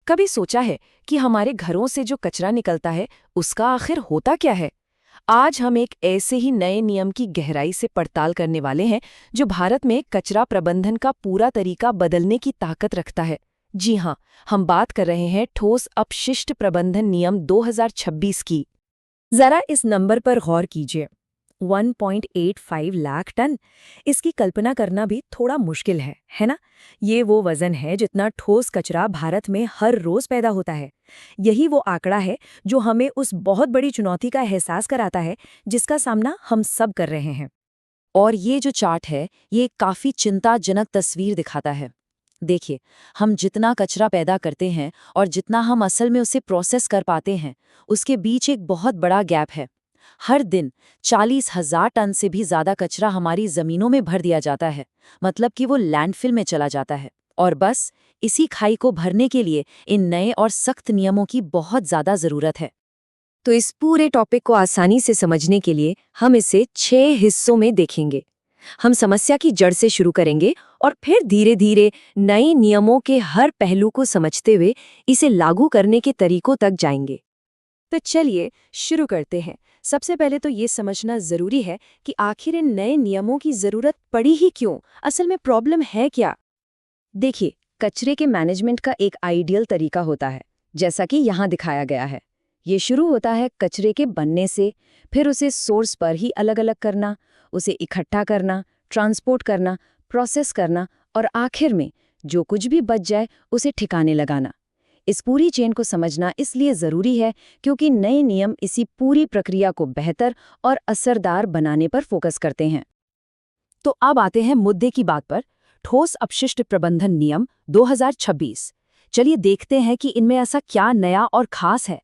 कभी सोचा है कि हमारे घरों से जो कचरा निकलता है उसका आखिर होता क्या है? आज हम एक ऐसे ही नए नियम की गहराई से पड़ताल करने वाले हैं जो भारत में कचरा प्रबंधन का पूरा तरीका बदलने की ताकत रखता है। जी हाँ, हम बात कर रहे हैं ठोस अपशिष्ट प्रबंधन नियम 2026 की। जरा इस नंबर पर गौर कीजिए। 1.85 लाख टन। इसकी कल्पना करना भी थोड़ा मुश्किल है ना? ये वो वजन है जितना ठोस कचरा भारत में हर रोज पैदा होता है। यही वो आंकड़ा है जो हमें उस बहुत बड़ी चुनौती का एहसास कराता है जिसका सामना हम सब कर रहे हैं। और ये जो चार्ट है, ये काफी चिंताजनक तस्वीर दिखाता है। देखिए, हम जितना कचरा पैदा करते हैं और जितना हम असल में उसे प्रोसेस कर पाते हैं, उसके बीच एक बहुत बड़ा गैप है। हर दिन 40,000 टन से भी ज्यादा कचरा हमारी जमीनों में भर दिया जाता है, मतलब कि वो लैंडफिल में चला जाता है। और बस इसी खाई को भरने के लिए इन नए और सख्त नियमों की बहुत ज्यादा जरूरत है। तो इस पूरे टॉपिक को आसानी से समझने के लिए हम इसे 6 हिस्सों में देखेंगे। हम समस्या की जड़ से शुरू करेंगे और फिर धीरे धीरे नए नियमों के हर पहलू को समझते हुए इसे लागू करने के तरीकों तक जाएंगे। तो चलिए शुरू करते हैं। सबसे पहले तो ये समझना जरूरी है कि आखिर इन नए नियमों की जरूरत पड़ी ही क्यों, असल में प्रॉब्लम है क्या। देखिए, कचरे के मैनेजमेंट का एक आइडियल तरीका होता है, जैसा कि यहाँ दिखाया गया है। ये शुरू होता है कचरे के बनने से, फिर उसे सोर्स पर ही अलग अलग करना, उसे इकट्ठा करना, ट्रांसपोर्ट करना, प्रोसेस करना और आखिर में जो कुछ भी बच जाए उसे ठिकाने लगाना। इस पूरी चेन को समझना इसलिए ज़रूरी है क्योंकि नए नियम इसी पूरी प्रक्रिया को बेहतर और असरदार बनाने पर फोकस करते हैं। तो अब आते हैं मुद्दे की बात पर, ठोस अपशिष्ट प्रबंधन नियम 2026। चलिए देखते हैं कि इनमें ऐसा क्या नया और खास है।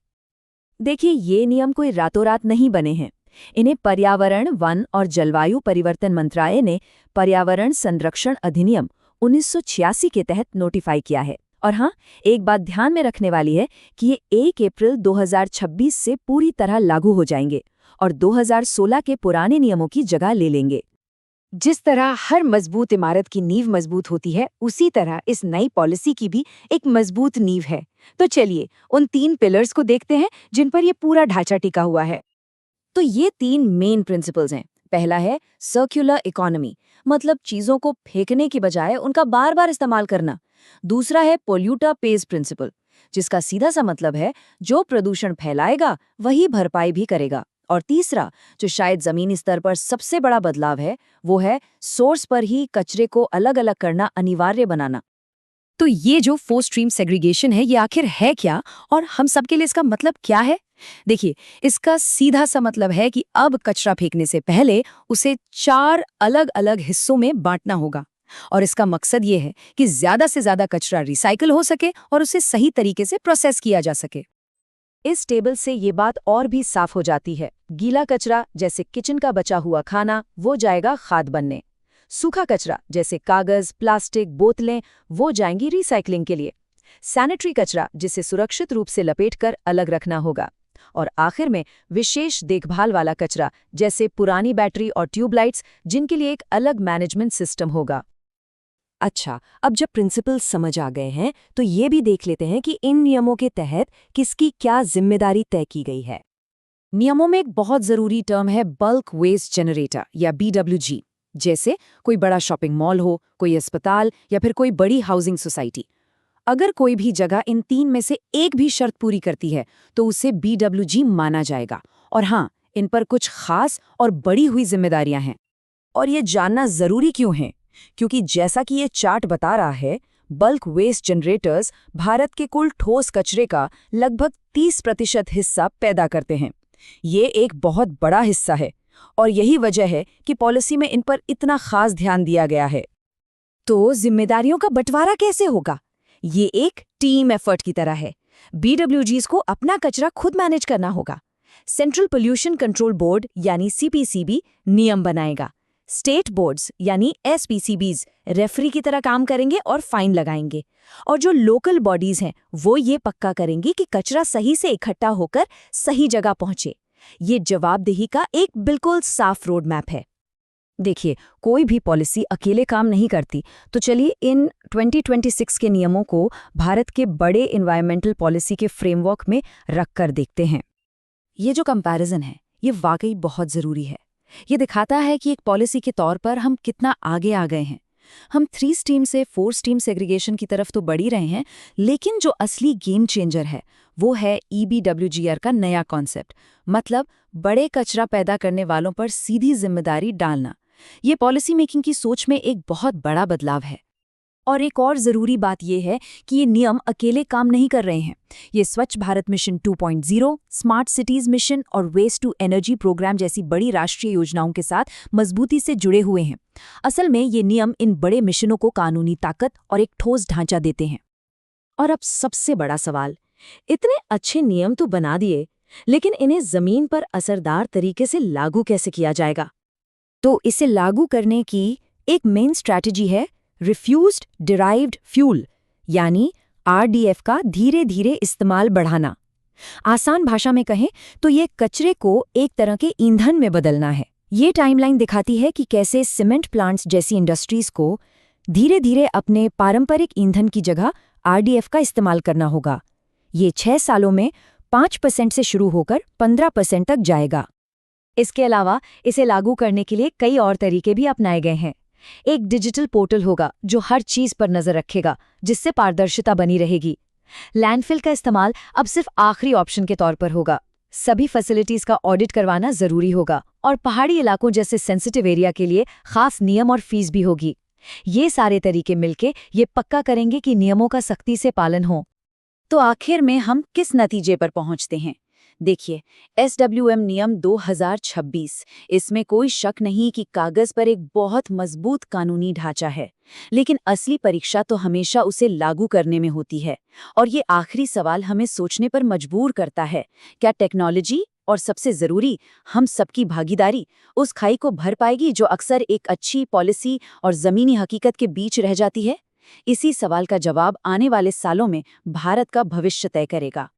देखिए, ये नियम कोई रातों रात नहीं बने हैं। इन्हें पर्यावरण, वन और जलवायु परिवर्तन मंत्रालय ने पर्यावरण संरक्षण अधिनियम 1986 के तहत नोटिफाई किया है। और हाँ, एक बात ध्यान में रखने वाली है कि ये 1 अप्रैल 2026 से पूरी तरह लागू हो जाएंगे और 2016 के पुराने नियमों की जगह ले लेंगे। जिस तरह हर मजबूत इमारत की नींव मजबूत होती है, उसी तरह इस नई पॉलिसी की भी एक मजबूत नींव है। तो चलिए उन 3 पिलर्स को देखते हैं जिन पर यह पूरा ढांचा टिका हुआ है। तो ये 3 मेन प्रिंसिपल्स हैं। पहला है सर्कुलर इकोनॉमी, मतलब चीजों को फेंकने की बजाय उनका बार बार इस्तेमाल करना। दूसरा है पोल्यूटर पेज प्रिंसिपल, जिसका सीधा सा मतलब है जो प्रदूषण फैलाएगा वही भरपाई भी करेगा। और तीसरा, जो शायद जमीनी स्तर पर सबसे बड़ा बदलाव है, वो है सोर्स पर ही कचरे को अलग अलग करना अनिवार्य बनाना। तो ये जो 4 स्ट्रीम सेग्रीगेशन है, ये आखिर है क्या और हम सबके लिए इसका मतलब क्या है? देखिए, इसका सीधा सा मतलब है कि अब कचरा फेंकने से पहले उसे 4 अलग अलग हिस्सों में बांटना होगा। और इसका मकसद ये है कि ज्यादा से ज्यादा कचरा रिसाइकिल हो सके और उसे सही तरीके से प्रोसेस किया जा सके। इस टेबल से ये बात और भी साफ हो जाती है। गीला कचरा जैसे किचन का बचा हुआ खाना, वो जाएगा खाद बनने। सूखा कचरा जैसे कागज, प्लास्टिक, बोतलें, वो जाएंगी रिसाइकलिंग के लिए। सैनिटरी कचरा जिसे सुरक्षित रूप से लपेटकर अलग रखना होगा। और आखिर में विशेष देखभाल वाला कचरा जैसे पुरानी बैटरी और ट्यूबलाइट्स, जिनके लिए एक अलग मैनेजमेंट सिस्टम होगा। अच्छा, अब जब प्रिंसिपल समझ आ गए हैं तो ये भी देख लेते हैं कि इन नियमों के तहत किसकी क्या जिम्मेदारी तय की गई है। नियमों में एक बहुत जरूरी टर्म है बल्क वेस्ट जनरेटर या BWG। जैसे कोई बड़ा शॉपिंग मॉल हो, कोई अस्पताल या फिर कोई बड़ी हाउसिंग सोसाइटी। अगर कोई भी जगह इन 3 में से एक भी शर्त पूरी करती है तो उसे BWG माना जाएगा। और हाँ, इन पर कुछ खास और बड़ी हुई जिम्मेदारियां हैं। और ये जानना जरूरी क्यों है? क्योंकि जैसा कि ये चार्ट बता रहा है, बल्क वेस्ट जनरेटर्स भारत के कुल ठोस कचरे का लगभग 30% हिस्सा पैदा करते हैं। ये एक बहुत बड़ा हिस्सा है और यही वजह है कि पॉलिसी में इन पर इतना खास ध्यान दिया गया है। तो जिम्मेदारियों का बंटवारा कैसे होगा? ये एक टीम एफर्ट की तरह है। BWGs को अपना कचरा खुद मैनेज करना होगा। सेंट्रल पोल्यूशन कंट्रोल बोर्ड यानी CPCB नियम बनाएगा। स्टेट बोर्ड्स यानी SPCBs रेफरी की तरह काम करेंगे और फाइन लगाएंगे। और जो लोकल बॉडीज हैं, वो ये पक्का करेंगी कि कचरा सही से इकट्ठा होकर सही जगह पहुंचे। ये जवाबदेही का एक बिल्कुल साफ रोड मैप है। देखिए, कोई भी पॉलिसी अकेले काम नहीं करती, तो चलिए इन 2026 के नियमों को भारत के बड़े एनवायरमेंटल पॉलिसी के फ्रेमवर्क में रख कर देखते हैं। ये जो कंपैरिजन है, ये वाकई बहुत ज़रूरी है। ये दिखाता है कि एक पॉलिसी के तौर पर हम कितना आगे आ गए हैं। हम 3 स्ट्रीम से 4 स्ट्रीम सेग्रीगेशन की तरफ तो बढ़ ही रहे हैं, लेकिन जो असली गेम चेंजर है, वो है EBWGR का नया कॉन्सेप्ट, मतलब बड़े कचरा पैदा करने वालों पर सीधी जिम्मेदारी डालना। ये पॉलिसी मेकिंग की सोच में एक बहुत बड़ा बदलाव है। और एक और ज़रूरी बात यह है कि ये नियम अकेले काम नहीं कर रहे हैं। ये स्वच्छ Bharat mission 2.0, smart cities mission और वेस्ट टू एनर्जी प्रोग्राम जैसी बड़ी राष्ट्रीय योजनाओं के साथ मजबूती से जुड़े हुए हैं। असल में ये नियम इन बड़े मिशनों को कानूनी ताकत और एक ठोस ढांचा देते हैं। और अब सबसे बड़ा सवाल, इतने अच्छे नियम तो बना दिए, लेकिन इन्हें ज़मीन पर असरदार तरीके से लागू कैसे किया जाएगा? तो इसे लागू करने की एक मेन स्ट्रैटेजी है रिफ्यूज्ड डिराइव्ड फ्यूल, यानी RDF का धीरे धीरे इस्तेमाल बढ़ाना। आसान भाषा में कहें तो ये कचरे को एक तरह के ईंधन में बदलना है। ये टाइमलाइन दिखाती है कि कैसे सीमेंट प्लांट्स जैसी इंडस्ट्रीज को धीरे धीरे अपने पारंपरिक ईंधन की जगह RDF का इस्तेमाल करना होगा। ये 6 सालों में 5% से शुरू होकर 15% तक जाएगा। इसके अलावा इसे लागू करने के लिए कई और तरीके भी अपनाए गए हैं। एक डिजिटल पोर्टल होगा जो हर चीज पर नजर रखेगा, जिससे पारदर्शिता बनी रहेगी। लैंडफिल का इस्तेमाल अब सिर्फ आखिरी ऑप्शन के तौर पर होगा। सभी फैसिलिटीज का ऑडिट करवाना जरूरी होगा और पहाड़ी इलाकों जैसे सेंसिटिव एरिया के लिए खास नियम और फीस भी होगी। ये सारे तरीके मिलके ये पक्का करेंगे कि नियमों का सख्ती से पालन हो। तो आखिर में हम किस नतीजे पर पहुंचते हैं? देखिए, SWM नियम 2026, इसमें कोई शक नहीं कि कागज पर एक बहुत मजबूत कानूनी ढांचा है, लेकिन असली परीक्षा तो हमेशा उसे लागू करने में होती है। और ये आखिरी सवाल हमें सोचने पर मजबूर करता है, क्या टेक्नोलॉजी और सबसे ज़रूरी हम सबकी भागीदारी उस खाई को भर पाएगी जो अक्सर एक अच्छी पॉलिसी और ज़मीनी हकीकत के बीच रह जाती है? इसी सवाल का जवाब आने वाले सालों में भारत का भविष्य तय करेगा।